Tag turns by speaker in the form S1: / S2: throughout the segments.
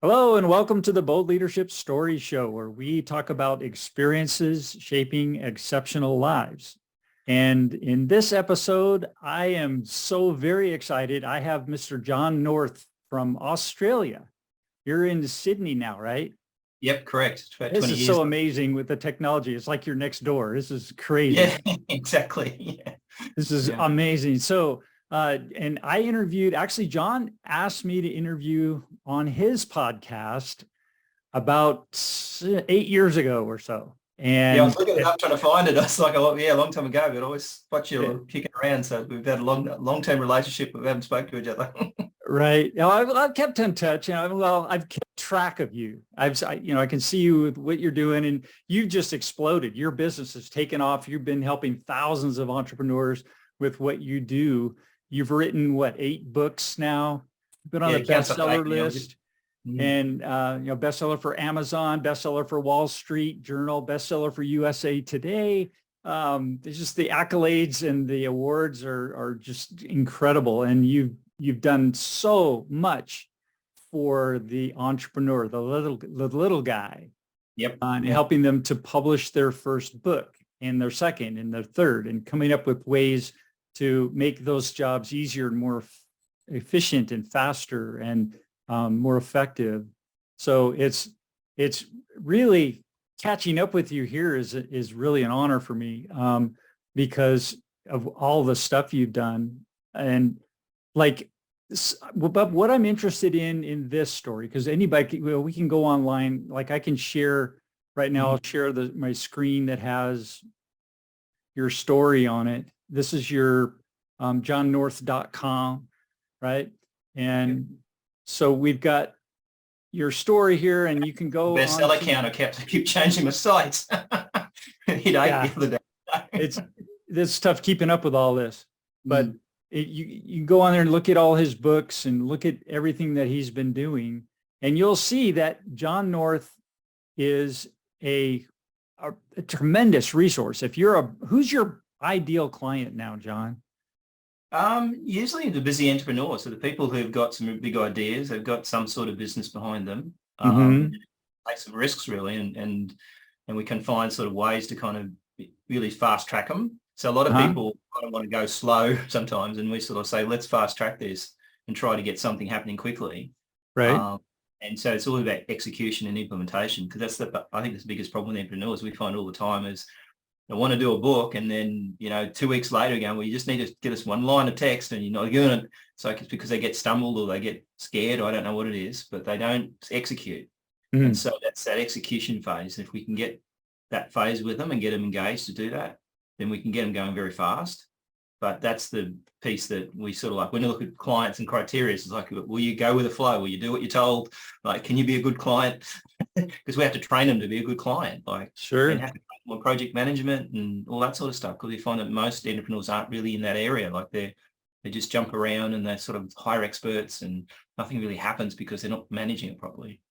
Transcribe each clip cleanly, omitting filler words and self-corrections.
S1: Hello and welcome to the Bold Leadership Story Show, where we talk about experiences shaping exceptional lives. And in this episode, I am so very excited. I have Mr. John North from Australia. You're in Sydney now, right?
S2: Yep, correct. It's about
S1: This
S2: 20
S1: is
S2: years.
S1: so amazing with the technology. It's like you're next door. This is crazy.
S2: Yeah, exactly. Yeah.
S1: This is amazing. So, and I interviewed, actually, John asked me to interview on his podcast about 8 years ago or so. And
S2: I was looking it up trying to find it. I was like, oh, yeah, a long time ago, but I always spot you kicking around. So we've had a long-term relationship, but we haven't spoken to each other.
S1: Right. You know, I've kept in touch. I've kept track of you. I can see you with what you're doing, and you've just exploded. Your business has taken off. You've been helping thousands of entrepreneurs with what you do. You've written 8 books now? Been on a bestseller list, and bestseller for Amazon, bestseller for Wall Street Journal, bestseller for USA Today. It's just the accolades and the awards are just incredible, and you've done so much for the entrepreneur, the little guy.
S2: Yep.
S1: And helping them to publish their first book and their second and their third, and coming up with ways to make those jobs easier and more efficient and faster and more effective. So it's really catching up with you here is really an honor for me, because of all the stuff you've done. And but what I'm interested in this story, because anybody, we can go online. Like I can share right now. I'll share my screen that has your story on it. This is your johnnorth.com, right? And so we've got your story here, and you can go
S2: bestseller account. I keep changing my sites. The other day.
S1: It's tough keeping up with all this, but you go on there and look at all his books and look at everything that he's been doing, and you'll see that John North is a tremendous resource. Who's your ideal client now, John?
S2: Usually the busy entrepreneurs, so the people who've got some big ideas, they've got some sort of business behind them, take some risks really, and we can find sort of ways to kind of really fast track them. So a lot of people kind of want to go slow sometimes, and we sort of say, let's fast track this and try to get something happening quickly.
S1: Right.
S2: And so it's all about execution and implementation, because I think that's the biggest problem with entrepreneurs we find all the time is they want to do a book, and then 2 weeks later going, well, you just need to get us one line of text, and you're not doing it. So it's because they get stumbled or they get scared, or I don't know what it is, but they don't execute. And so that's that execution phase. And if we can get that phase with them and get them engaged to do that, then we can get them going very fast. But that's the piece that we sort of like when you look at clients and criteria. It's like, will you go with the flow? Will you do what you're told? Like, can you be a good client? Because we have to train them to be a good client. Like,
S1: sure,
S2: and have to train them on project management and all that sort of stuff. Because we find that most entrepreneurs aren't really in that area. Like they just jump around and they're sort of hire experts, and nothing really happens because they're not managing it properly.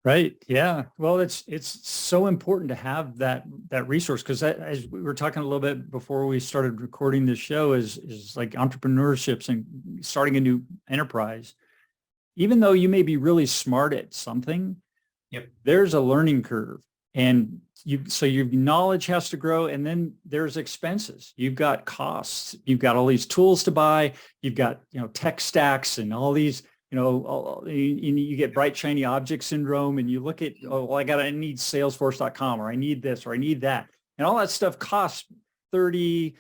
S1: Right. Yeah. Well, it's so important to have that resource, because as we were talking a little bit before we started recording this show, is like entrepreneurships and starting a new enterprise. Even though you may be really smart at something, there's a learning curve, and so your knowledge has to grow, and then there's expenses. You've got costs. You've got all these tools to buy. You've got tech stacks and all these. You get bright, shiny object syndrome, and you look at, I need Salesforce.com, or I need this, or I need that. And all that stuff costs $30,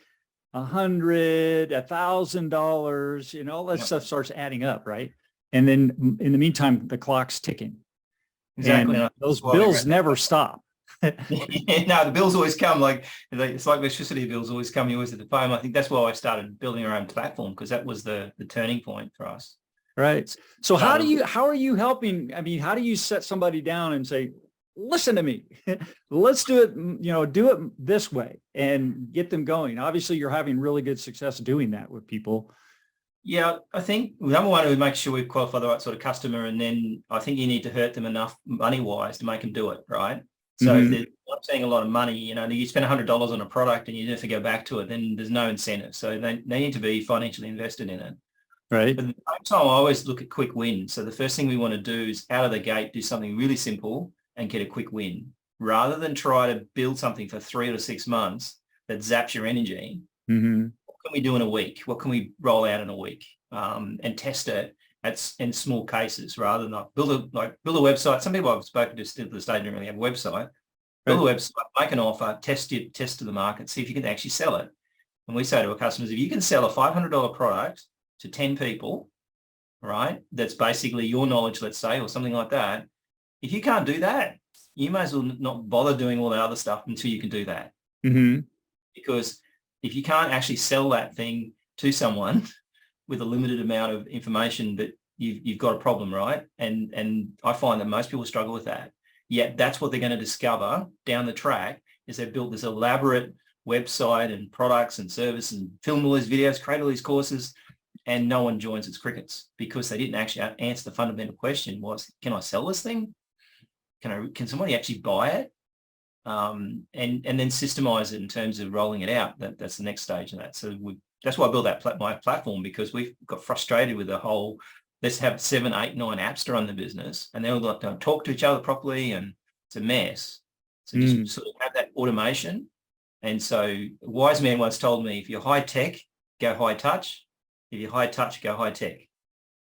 S1: $100, $1,000, all that stuff starts adding up, right? And then in the meantime, the clock's ticking.
S2: Exactly.
S1: And those bills never stop.
S2: No, the bills always come. It's like electricity bills always come. You always at the phone. I think that's why I started building our own platform, because that was the turning point for us.
S1: Right. So how are you helping? I mean, how do you set somebody down and say, listen to me, let's do it, do it this way, and get them going? Obviously you're having really good success doing that with people.
S2: Yeah, I think number one, we make sure we qualify the right sort of customer, and then I think you need to hurt them enough money-wise to make them do it, right? So if they're not spending a lot of money, you spend $100 on a product and you never go back to it, then there's no incentive. So they need to be financially invested in it.
S1: Right.
S2: But at the same time, I always look at quick wins. So the first thing we want to do is out of the gate, do something really simple and get a quick win rather than try to build something for 3 to 6 months that zaps your energy.
S1: Mm-hmm.
S2: What can we do in a week? What can we roll out in a week and test it in small cases rather than build a website. Some people I've spoken to still to this day don't really have a website. Build a website, make an offer, test to the market, see if you can actually sell it. And we say to our customers, if you can sell a $500 product to 10 people, right, that's basically your knowledge, let's say, or something like that, if you can't do that, you may as well not bother doing all that other stuff until you can do that.
S1: Mm-hmm.
S2: Because if you can't actually sell that thing to someone with a limited amount of information, that you've got a problem, right? And I find that most people struggle with that. Yet that's what they're going to discover down the track is they've built this elaborate website and products and service and film all these videos, create all these courses, and no one joins its crickets because they didn't actually answer the fundamental question was, can I sell this thing? Can somebody actually buy it? And then systemize it in terms of rolling it out. That's the next stage of that. So that's why I built my platform, because we've got frustrated with the whole, let's have 7, 8, 9 apps to run the business, and they all don't talk to each other properly, and it's a mess. So just sort of have that automation. And so a wise man once told me, if you're high tech, go high touch. If you're high touch, go high tech.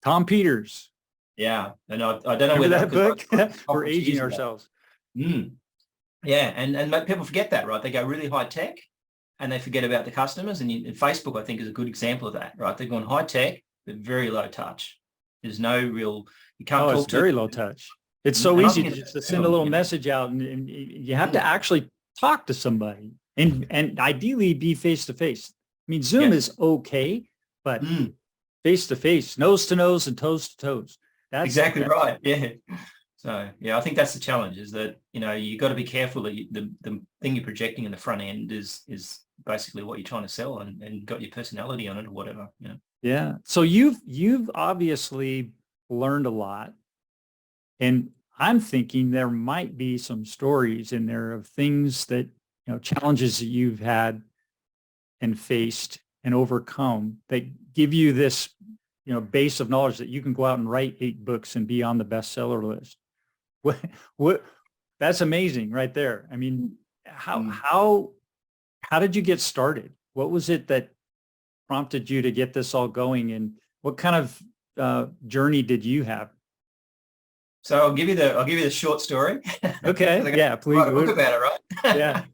S1: Tom Peters.
S2: Yeah. And I don't know whether
S1: that book. We're aging ourselves.
S2: Yeah. And people forget that, right? They go really high tech and they forget about the customers. And Facebook, I think, is a good example of that, right? They're going high tech, but very low touch. There's no real, you can't talk
S1: it's
S2: to
S1: very low touch. It's so easy just to send a little message out, and you have to actually talk to somebody and ideally be face-to-face. I mean, Zoom is okay, but face-to-face, nose to nose and toes to toes. That's
S2: exactly right. Yeah. So, yeah, I think that's the challenge, is that, you got to be careful that the thing you're projecting in the front end is basically what you're trying to sell, and got your personality on it or whatever,
S1: Yeah. So you've obviously learned a lot, and I'm thinking there might be some stories in there of things that, challenges that you've had and faced and overcome that give you this, base of knowledge that you can go out and write 8 books and be on the bestseller list. What that's amazing right there. I mean, how did you get started? What was it that prompted you to get this all going, and what kind of journey did you have?
S2: So I'll give you the short story.
S1: Okay. Yeah, please.
S2: Write a book about it, right?
S1: Yeah.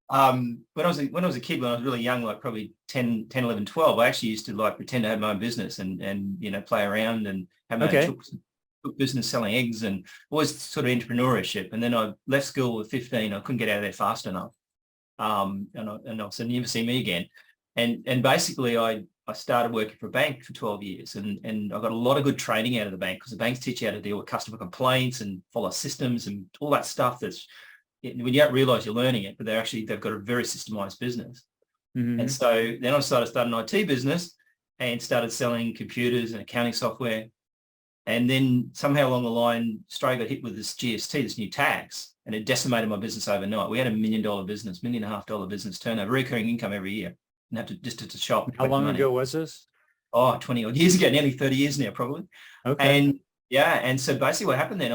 S2: When I was a kid, when I was really young, like probably 10, 11, 12, I actually used to pretend to have my own business and play around and have my own cook business selling eggs, and always sort of entrepreneurship. And then I left school at 15. I couldn't get out of there fast enough. And I said, never see me again. And basically I started working for a bank for 12 years, and I got a lot of good training out of the bank, because the banks teach you how to deal with customer complaints and follow systems and all that stuff that's, when you don't realize you're learning it, but they've got a very systemized business. Mm-hmm. And so then I started an IT business and started selling computers and accounting software. And then somehow along the line, Australia got hit with this GST, this new tax, and it decimated my business overnight. We had $1 million business, $1.5 million business turnover, recurring income every year, and have to shop.
S1: How long ago was this?
S2: 20 odd years ago, nearly 30 years now, probably. Okay. And so basically what happened then,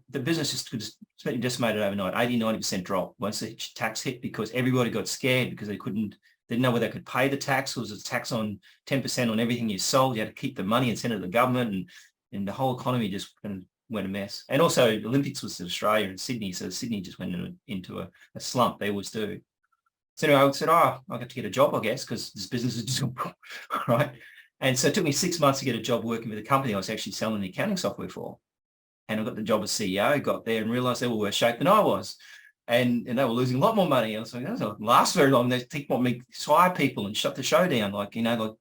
S2: the business just decimated overnight, 80-90% drop once the tax hit, because everybody got scared because they didn't know whether they could pay the tax. It was a tax on 10% on everything you sold. You had to keep the money and send it to the government, and the whole economy just went a mess. And also the Olympics was in Australia and Sydney, so Sydney just went into a slump. They always do. So anyway, I said, I got to get a job, I guess, because this business is just right. And so it took me 6 months to get a job working with a company I was actually selling the accounting software for. And I got the job as CEO, got there and realized they were worse shape than I was. And they were losing a lot more money. I was like, that doesn't last very long. They want me to fire people and shut the show down, like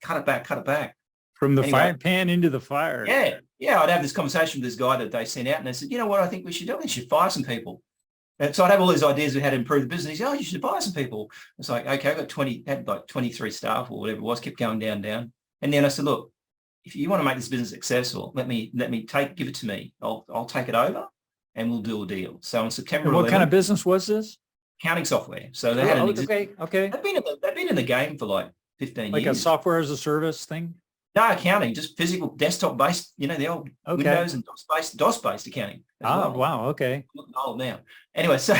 S2: cut it back.
S1: From the fire pan into the fire.
S2: Yeah. I'd have this conversation with this guy that they sent out, and they said, you know what I think we should do? We should fire some people. And so I'd have all these ideas of how to improve the business. He said, you should fire some people. It's like, okay, I had 23 staff or whatever it was, kept going down. And then I said, look, if you want to make this business successful, give it to me. I'll take it over and we'll do a deal. So in September,
S1: what kind of business was this?
S2: Accounting software. So they had
S1: okay.
S2: They've been in the game for like 15 years.
S1: Like a software as a service thing?
S2: No accounting, just physical desktop-based, the old
S1: Okay.
S2: Windows and DOS-based accounting as
S1: Ah,
S2: well.
S1: wow. Okay.
S2: I'm looking old now. Anyway, so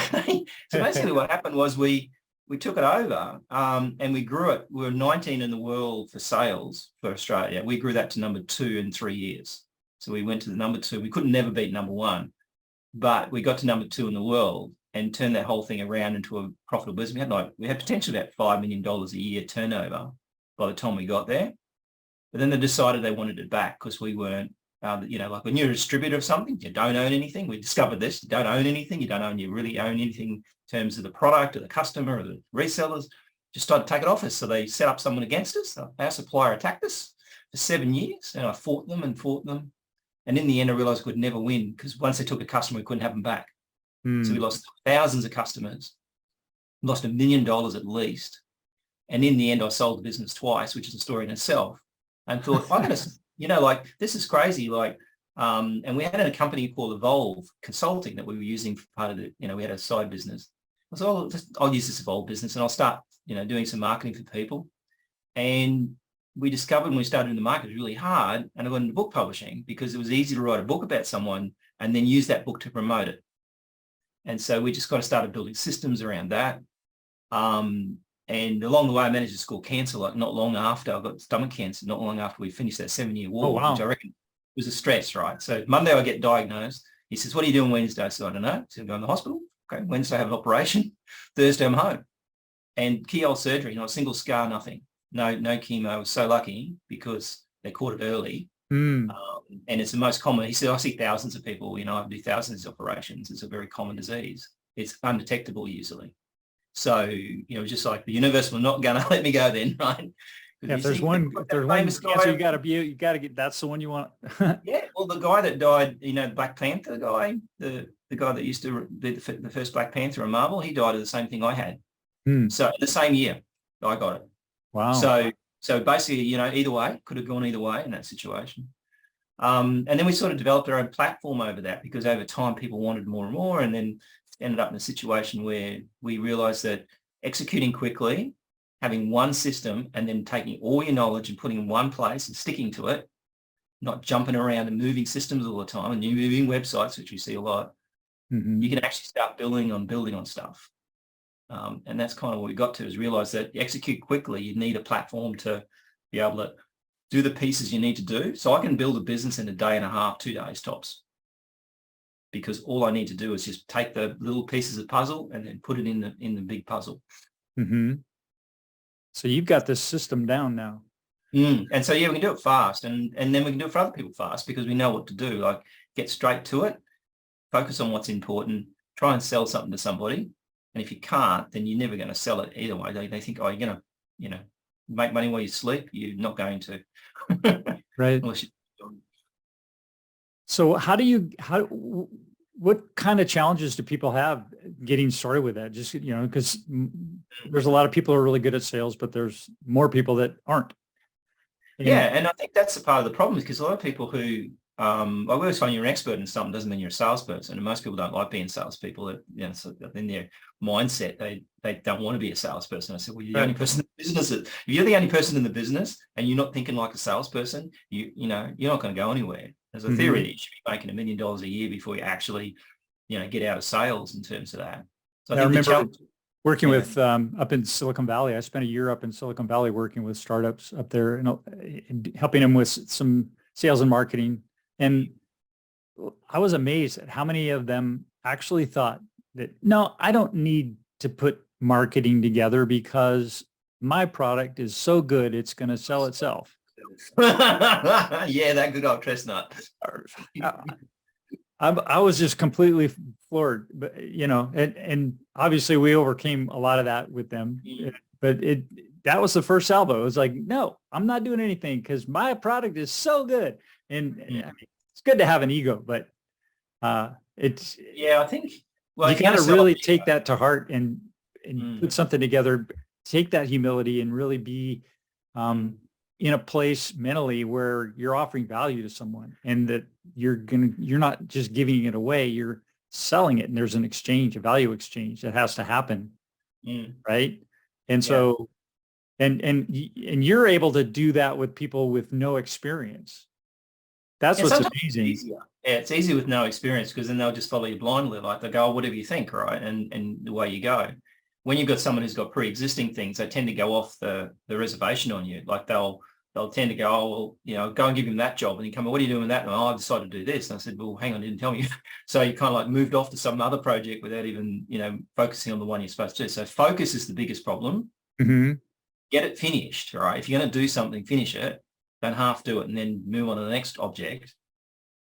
S2: basically what happened was we took it over and we grew it. We were 19 in the world for sales for Australia. We grew that to number 2 in 3 years. So we went to the number 2. We couldn't never beat number 1, but we got to number 2 in the world and turned that whole thing around into a profitable business. We had potentially about $5 million a year turnover by the time we got there. But then they decided they wanted it back because we weren't, like when you're a distributor of something, you don't own anything. We discovered this. You don't own anything. You really own anything in terms of the product or the customer or the resellers. Just started to take it off us. So they set up someone against us. Our supplier attacked us for 7 years, and I fought them. And in the end, I realized we could never win because once they took a customer, we couldn't have them back. So we lost thousands of customers, lost $1 million at least. And in the end, I sold the business twice, which is a story in itself. And thought, I'm going to, this is crazy. And we had a company called Evolve Consulting that we were using for part of the, we had a side business. I was I'll use this Evolve business and I'll start, doing some marketing for people. And we discovered when we started in the market, it was really hard. And I got into book publishing because it was easy to write a book about someone and then use that book to promote it. And so we just kind of started building systems around that. And along the way, I managed to score cancer, not long after I got stomach cancer, not long after we finished that 7-year war, which I reckon was a stress, right? So Monday I get diagnosed. He says, what are you doing Wednesday? I said, I don't know. So I'm going to the hospital. Okay. Wednesday I have an operation. Thursday I'm home. And keyhole surgery, not a single scar, nothing. No chemo. I was so lucky because they caught it early. And it's the most common. He said, I see thousands of people, I do thousands of operations. It's a very common disease. It's undetectable usually. So, just like the universe will not going to let me go then, right?
S1: Yeah, if there's one cancer you got to get, that's the one you want.
S2: Yeah. Well, the guy that died, the Black Panther guy, the guy that used to be the first Black Panther in Marvel, he died of the same thing I had. So the same year I got it.
S1: Wow.
S2: So basically, either way, could have gone either way in that situation. And then we sort of developed our own platform over that because over time people wanted more and more, and then ended up in a situation where we realized that executing quickly, having one system and then taking all your knowledge and putting in one place and sticking to it, not jumping around and moving systems all the time and moving websites, which you see a lot, you can actually start building on stuff. And that's kind of what we got to, is realize that you execute quickly, you need a platform to be able to do the pieces you need to do. So I can build a business in a day and a half, 2 days tops, because all I need to do is just take the little pieces of puzzle and then put it in the big puzzle.
S1: So you've got this system down now.
S2: And so, we can do it fast, and then we can do it for other people fast because we know what to do. Like, get straight to it, focus on what's important, try and sell something to somebody. And if you can't, then you're never going to sell it either way. They think, oh, you're going to, make money while you sleep. You're not going to.
S1: Right. So what kind of challenges do people have getting started with that? Just, because there's a lot of people who are really good at sales, but there's more people that aren't.
S2: And I think that's a part of the problem, is because a lot of people who, I always find you're an expert in something doesn't mean you're a salesperson. And most people don't like being salespeople. So in their mindset, they don't want to be a salesperson. I said, well, you're the only person in the business. If you're the only person in the business and you're not thinking like a salesperson, you're not going to go anywhere. There's a theory that you should be making $1 million a year before you actually, get out of sales in terms of that. So I
S1: remember working with up in Silicon Valley. I spent a year up in Silicon Valley working with startups up there and helping them with some sales and marketing. And I was amazed at how many of them actually thought that, no, I don't need to put marketing together because my product is so good, it's going to sell itself.
S2: Yeah, that good old chestnut.
S1: I was just completely floored, but and obviously we overcame a lot of that with them, but that was the first salvo. It was like, no, I'm not doing anything because my product is so good. And it's good to have an ego, but I think, well, you got to really take that to heart and put something together, take that humility and really be in a place mentally where you're offering value to someone, and that you're not just giving it away, you're selling it, and there's an exchange, a value exchange that has to happen. Right. And so And you're able to do that with people with no experience. That's
S2: And
S1: what's
S2: sometimes it's
S1: amazing.
S2: easier. Yeah, it's easier with no experience because then they'll just follow you blindly. Like they go, oh, whatever you think, right? And the way you go. When you've got someone who's got pre-existing things, they tend to go off the reservation on you. Like they'll tend to go, oh, well, you know, go and give him that job. And you come, what are you doing with that? And oh, I've decided to do this. And I said, well, hang on, didn't tell me. So you kind of like moved off to some other project without even, you know, focusing on the one you're supposed to do. So focus is the biggest problem.
S1: Mm-hmm.
S2: Get it finished, right? If you're going to do something, finish it. Don't half do it and then move on to the next object.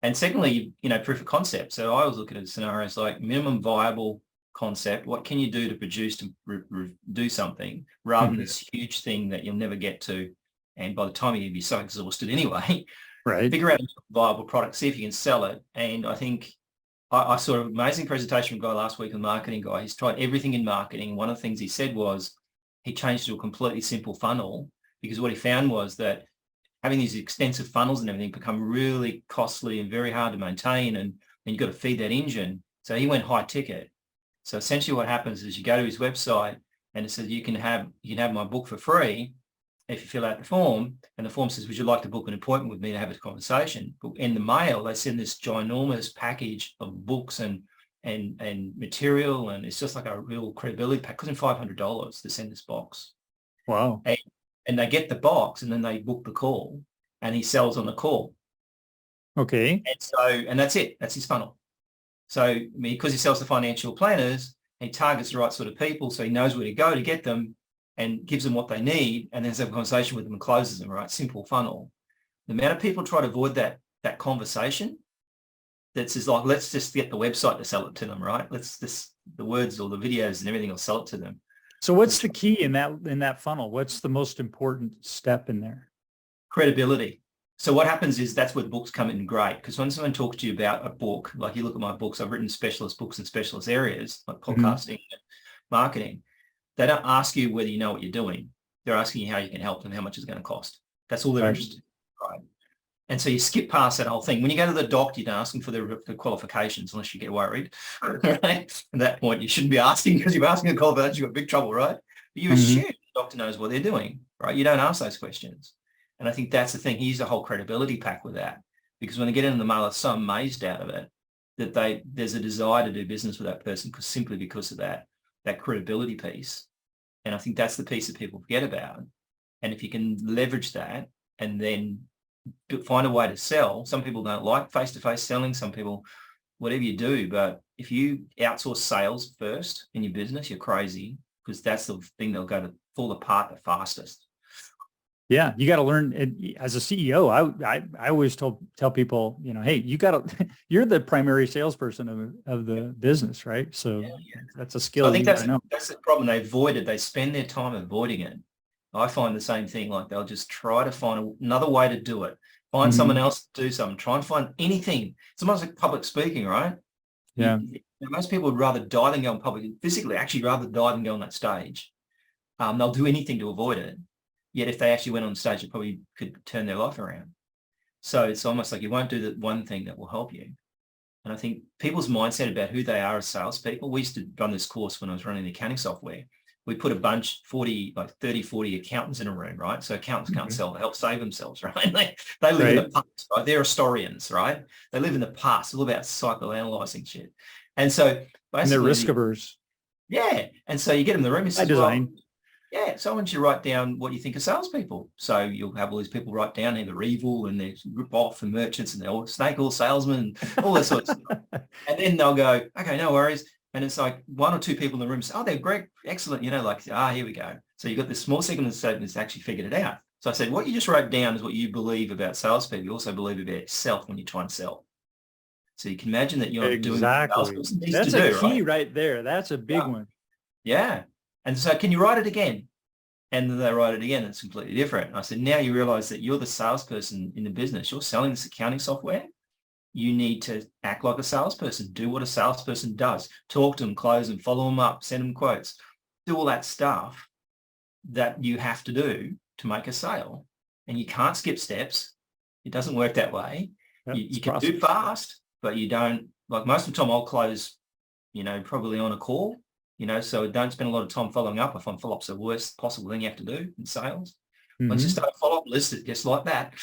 S2: And secondly, you know, proof of concept. So I always look at scenarios like minimum viable concept. What can you do to produce to do something rather than this huge thing that you'll never get to? And by the time you'll be so exhausted anyway,
S1: Right.
S2: figure out a viable product, see if you can sell it. And I think I saw an amazing presentation from a guy last week, a marketing guy. He's tried everything in marketing. One of the things he said was he changed to a completely simple funnel because what he found was that having these extensive funnels and everything become really costly and very hard to maintain, and you've got to feed that engine. So he went high ticket. So essentially what happens is you go to his website and it says you can have my book for free if you fill out the form, and the form says, would you like to book an appointment with me to have a conversation? But in the mail, they send this ginormous package of books and material, and it's just like a real credibility pack, costing $500 to send this box.
S1: Wow.
S2: And they get the box and then they book the call and he sells on the call.
S1: Okay.
S2: And that's it. That's his funnel. So because he sells to financial planners, he targets the right sort of people. So he knows where to go to get them and gives them what they need and then has a conversation with them and closes them, right? Simple funnel. The amount of people try to avoid that conversation that says like, let's just get the website to sell it to them, right? The words or the videos and everything will sell it to them.
S1: So what's the key in that funnel? What's the most important step in there?
S2: Credibility. So what happens is that's where the books come in great, because when someone talks to you about a book, like you look at my books, I've written specialist books in specialist areas like podcasting and marketing. They don't ask you whether you know what you're doing. They're asking you how you can help them, how much it's going to cost. That's all they're interested in, right? And so you skip past that whole thing. When you go to the doctor, you don't ask them for their qualifications unless you get worried, right? At that point, you shouldn't be asking because you're asking the qualifications, you've got big trouble, right? But you assume the doctor knows what they're doing, right? You don't ask those questions. And I think that's the thing. He used a whole credibility pack with that, because when they get into the mail, they're so amazed out of it that there's a desire to do business with that person simply because of that credibility piece. And I think that's the piece that people forget about. And if you can leverage that and then find a way to sell, some people don't like face-to-face selling, some people, whatever you do, but if you outsource sales first in your business, you're crazy, because that's the thing that'll go to fall apart the fastest.
S1: Yeah, you got to learn. As a CEO, I always tell people, you know, hey, you're the primary salesperson of the business, right? So that's a skill.
S2: So I think that's the problem. They avoid it. They spend their time avoiding it. I find the same thing. Like they'll just try to find another way to do it. Find someone else to do something. Try and find anything. It's almost like public speaking, right?
S1: Yeah.
S2: Most people would rather die than go on public, physically, actually rather die than go on that stage. They'll do anything to avoid it. Yet if they actually went on stage, it probably could turn their life around. So it's almost like you won't do the one thing that will help you. And I think people's mindset about who they are as salespeople, we used to run this course when I was running the accounting software. We put a bunch, 40 accountants in a room, right? So accountants can't sell, they help save themselves, right? They live in the past, right? They're historians, right? They live in the past. It's all about psychoanalyzing shit. And so basically,
S1: and they're risk averse.
S2: Yeah. And so you get them in the room and say, yeah, someone should write down what you think of salespeople. So you'll have all these people write down they're evil and they're rip-off and merchants and they're all snake oil salesmen and all that sort of stuff. And then they'll go, okay, no worries. And it's like one or two people in the room say, oh, they're great, excellent, here we go. So you've got this small segment of the statement that's actually figured it out. So I said, what you just wrote down is what you believe about salespeople. You also believe about yourself when you try and sell. So you can imagine that you're doing what a salesperson needs to do.
S1: That's a key right there. That's a big one.
S2: Yeah. And so can you write it again? And then they write it again. It's completely different. And I said, now you realize that you're the salesperson in the business. You're selling this accounting software. You need to act like a salesperson. Do what a salesperson does. Talk to them, close them, follow them up, send them quotes. Do all that stuff that you have to do to make a sale. And you can't skip steps. It doesn't work that way. You can do fast, but you don't. Like most of the time I'll close, probably on a call. so don't spend a lot of time following up. I find follow-up's the worst possible thing you have to do in sales. Once you
S1: Mm-hmm.
S2: start a follow-up list, it gets like that.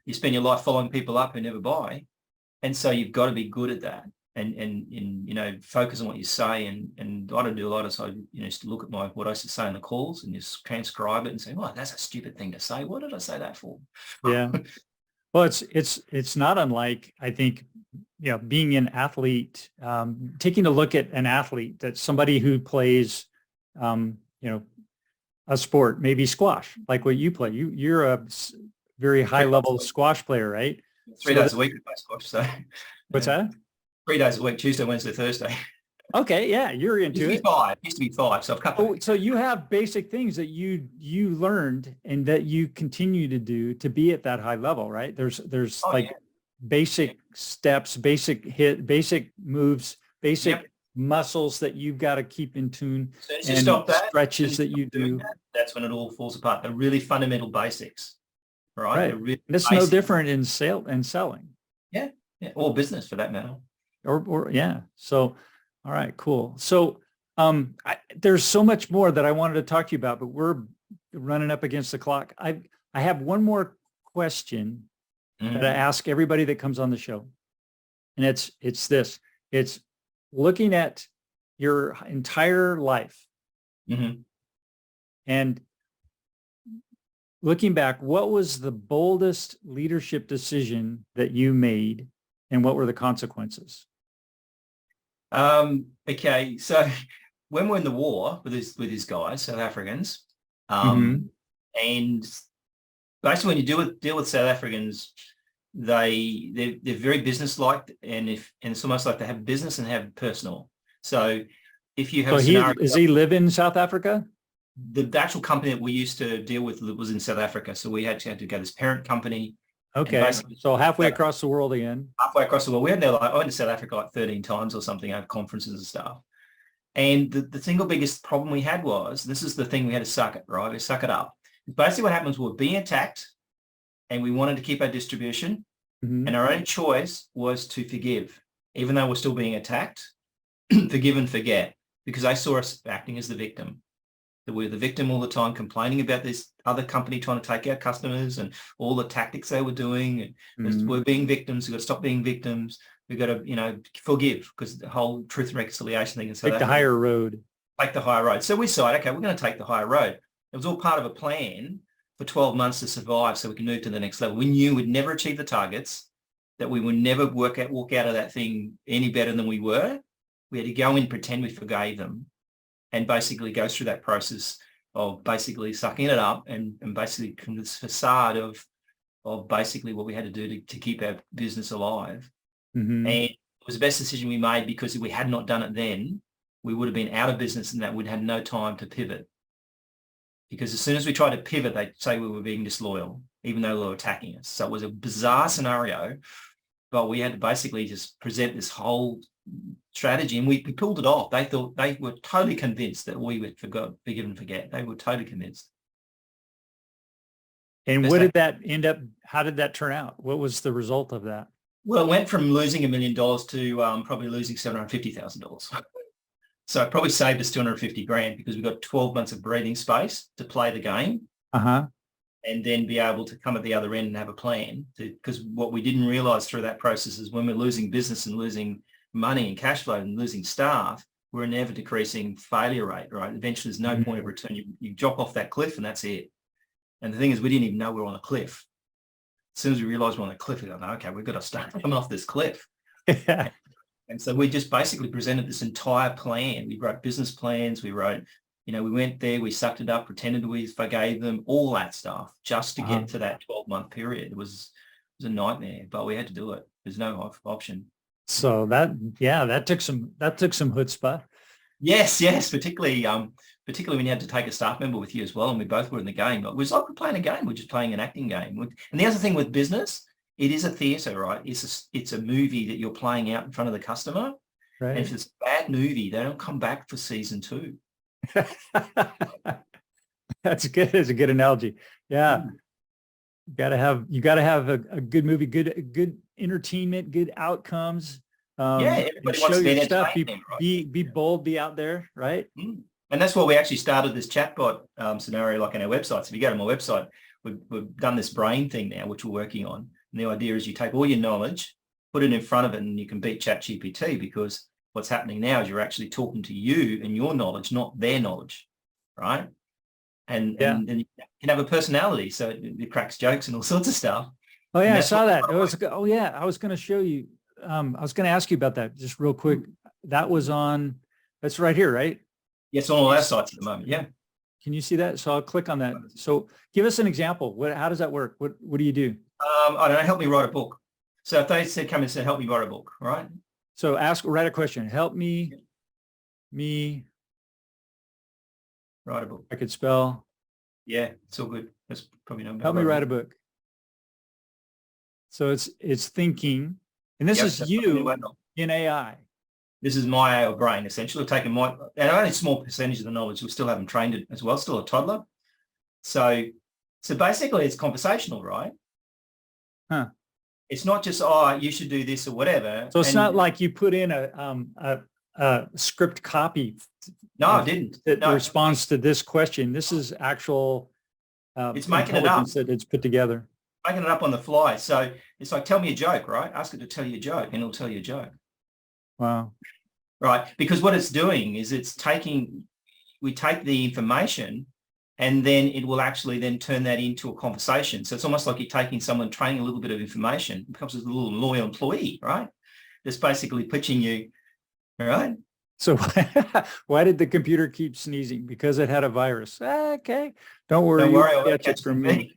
S2: You spend your life following people up who never buy. And so you've got to be good at that and focus on what you say. And I don't do a lot of, so, just to look at what I used to say in the calls and just transcribe it and say, oh, that's a stupid thing to say. What did I say that for?
S1: Yeah. Well, it's not unlike, I think, being an athlete, taking a look at an athlete, that's somebody who plays, a sport, maybe squash, like what you play. You're a very high level squash player, right?
S2: 3 days a week we play squash. So
S1: What's that?
S2: 3 days a week, Tuesday, Wednesday, Thursday.
S1: Okay, yeah, you're into it.
S2: Used to be five, so I've cut back.
S1: So you have basic things that you learned and that you continue to do to be at that high level, right? There's basic steps, basic moves, basic muscles that you've got to keep in tune,
S2: As soon as you stop that,
S1: stretches that you do.
S2: That's when it all falls apart. The really fundamental basics, right?
S1: Right. It's no different in selling.
S2: Yeah, or business for that matter.
S1: Or yeah. So, all right, cool. So, there's so much more that I wanted to talk to you about, but we're running up against the clock. I have one more question that I ask everybody that comes on the show. And it's this. It's looking at your entire life and looking back, what was the boldest leadership decision that you made and what were the consequences?
S2: Okay, so when we're in the war with these guys, South Africans, and basically when you deal with South Africans, they're very business-like, and it's almost like they have business and have personal. So if you have
S1: does he live in South Africa?
S2: The actual company that we used to deal with was in South Africa, so we had to go to this parent company.
S1: Okay, so halfway across the world again. Halfway
S2: across the world. I went to South Africa like 13 times or something at conferences and stuff. And the single biggest problem we had was, this is the thing we had to suck it, right? We suck it up. Basically what happens, we're being attacked and we wanted to keep our distribution and our only choice was to forgive. Even though we're still being attacked, forgive and forget, because they saw us acting as the victim. That we're the victim all the time, complaining about this other company trying to take our customers and all the tactics they were doing. And we're being victims. We've got to stop being victims. We've got to, forgive, because the whole truth and reconciliation thing.
S1: Take the higher road.
S2: Take the higher road. So we decided, okay, we're going to take the higher road. It was all part of a plan for 12 months to survive so we can move to the next level. We knew we'd never achieve the targets, that we would never walk out of that thing any better than we were. We had to go in, pretend we forgave them, and basically go through that process of basically sucking it up and basically this facade of basically what we had to do to keep our business alive. And it was the best decision we made, because if we had not done it then, we would have been out of business and that we'd had no time to pivot. Because as soon as we tried to pivot, they'd say we were being disloyal, even though they were attacking us. So it was a bizarre scenario, but we had to basically just present this whole strategy, and we pulled it off. They were totally convinced that we would forgive and forget. They were totally convinced.
S1: And what did that end up? How did that turn out? What was the result of that?
S2: Well, it went from losing $1 million to probably losing $750,000. So it probably saved us $250,000, because we got 12 months of breathing space to play the game. And then be able to come at the other end and have a plan. Because what we didn't realize through that process is, when we're losing business and losing money and cash flow and losing staff, we're in ever decreasing failure rate, right? Eventually there's no point of return. You drop off that cliff and that's it. And the thing is, we didn't even know we were on a cliff. As soon as we realized we're on a cliff, we go, okay, we've got to start coming off this cliff. And so we just basically presented this entire plan. We wrote business plans. We wrote, we went there, we sucked it up, pretended we forgave them, all that stuff, just to get to that 12-month period. It was a nightmare, but we had to do it. There's no option.
S1: So that took some chutzpah.
S2: Yes, particularly when you had to take a staff member with you as well, and we both were in the game. It was like we're playing a game. We're just playing an acting game. And the other thing with business, it is a theatre, right? It's a movie that you're playing out in front of the customer. Right. And if it's a bad movie, they don't come back for season 2.
S1: That's good. It's a good analogy. Yeah. You gotta have a good movie, good entertainment, good outcomes. and
S2: everybody
S1: show
S2: wants to
S1: your
S2: be
S1: stuff.
S2: entertaining, right?
S1: Be bold, be out there, right?
S2: And that's why we actually started this chatbot scenario, like on our website. So if you go to my website, we've done this brain thing now, which we're working on. And the idea is you take all your knowledge, put it in front of it, and you can beat ChatGPT, because what's happening now is you're actually talking to you and your knowledge, not their knowledge, right? And you can have a personality, so it cracks jokes and all sorts of stuff.
S1: Oh yeah, I saw that. I was going to show you. I was going to ask you about that just real quick. That was on. That's right here, right?
S2: Yes, on all our sites at the moment. Yeah.
S1: Can you see that? So I'll click on that. So give us an example. How does that work? What do you do?
S2: I don't know. Help me write a book. So if they said, come and say, help me write a book, right?
S1: So write a question. Help me
S2: write a book.
S1: I could spell.
S2: Yeah, it's all good. That's probably no.
S1: Help me write a book. So it's thinking, and this is you in AI.
S2: This is my AI brain, essentially. Taking and only a small percentage of the knowledge. We still haven't trained it as well. Still a toddler. So basically, it's conversational, right?
S1: Huh.
S2: It's not just you should do this or whatever.
S1: So it's not like you put in a script copy.
S2: No, I didn't.
S1: That responds to this question. This is actual.
S2: It's making it up.
S1: That it's put together.
S2: Making it up on the fly. So it's like, tell me a joke, right? Ask it to tell you a joke, and it'll tell you a joke.
S1: Wow.
S2: Right. Because what it's doing is we take the information, and then it will actually then turn that into a conversation. So it's almost like you're taking someone, training a little bit of information, it becomes a little loyal employee, right? That's basically pitching you, all right?
S1: So why did the computer keep sneezing? Because it had a virus. Okay. Don't worry.
S2: I'll
S1: catch it from me.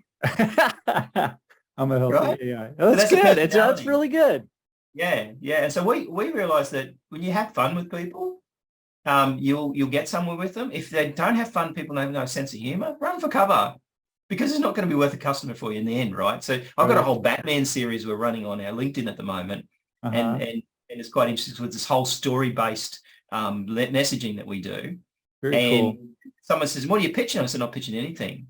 S1: I'm a healthy AI.
S2: Oh,
S1: that's good. That's really good.
S2: Yeah. And so we realized that when you have fun with people, you'll get somewhere with them. If they don't have fun, people have no sense of humor, run for cover, because it's not going to be worth a customer for you in the end, right? So I've got a whole Batman series we're running on our LinkedIn at the moment, and it's quite interesting with this whole story-based messaging that we do.
S1: Very cool.
S2: Someone says, what are you pitching? I said, not pitching anything.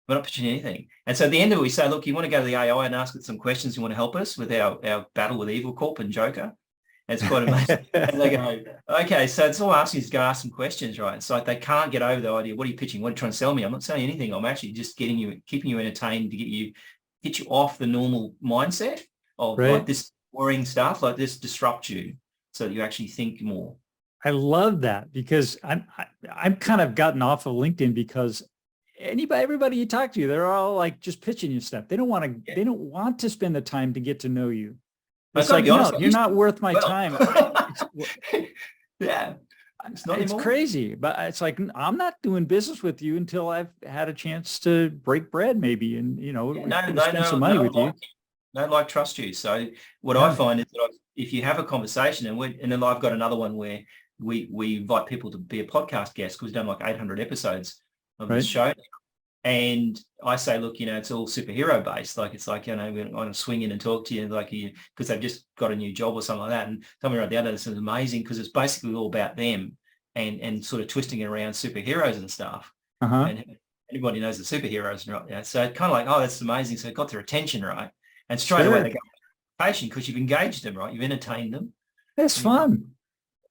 S2: We're not pitching anything. And so at the end of it, we say, look, you want to go to the AI and ask it some questions? You want to help us with our battle with Evil Corp and Joker? And it's quite amazing. And they go, okay, so it's all asking is to go ask some questions, right? It's like they can't get over the idea, what are you pitching? What are you trying to sell me? I'm not selling anything. I'm actually just keeping you entertained to get you off the normal mindset of like this boring stuff, like this disrupt you so that you actually think more.
S1: I love that, because I'm kind of gotten off of LinkedIn because everybody you talk to, they're all like just pitching you stuff. They don't want to spend the time to get to know you. It's like, no, you're not worth my time.
S2: Yeah.
S1: It's crazy, but it's like, I'm not doing business with you until I've had a chance to break bread maybe, and, spend some money with you.
S2: No, trust you. So what I find is that if you have a conversation, and then I've got another one where we invite people to be a podcast guest, because we've done like 800 episodes of this show. And I say, look, it's all superhero based. Like, it's like, we're going to swing in and talk to you, like, because they've just got a new job or something like that. And tell me right the other, this is amazing, because it's basically all about them and sort of twisting it around superheroes and stuff. And everybody knows the superheroes, right? Yeah. So kind of like, oh, that's amazing. So it got their attention, right? And straight away they go patient, because you've engaged them, right? You've entertained them.
S1: It's fun.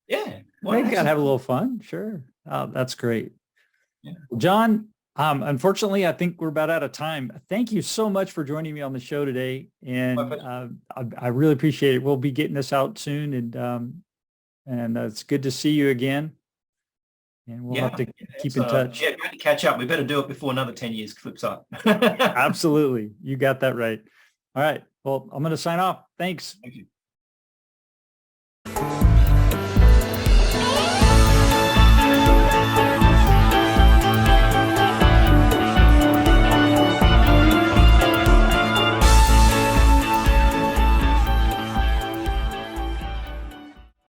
S2: Yeah.
S1: Well, you got to have a little fun. Sure. Oh, that's great.
S2: Yeah.
S1: John, unfortunately, I think we're about out of time. Thank you so much for joining me on the show today. And I really appreciate it. We'll be getting this out soon. And it's good to see you again. And we'll have to keep in touch.
S2: Yeah, great to catch up. We better do it before another 10 years flips up.
S1: Absolutely. You got that right. All right. Well, I'm going to sign off. Thanks.
S2: Thank you.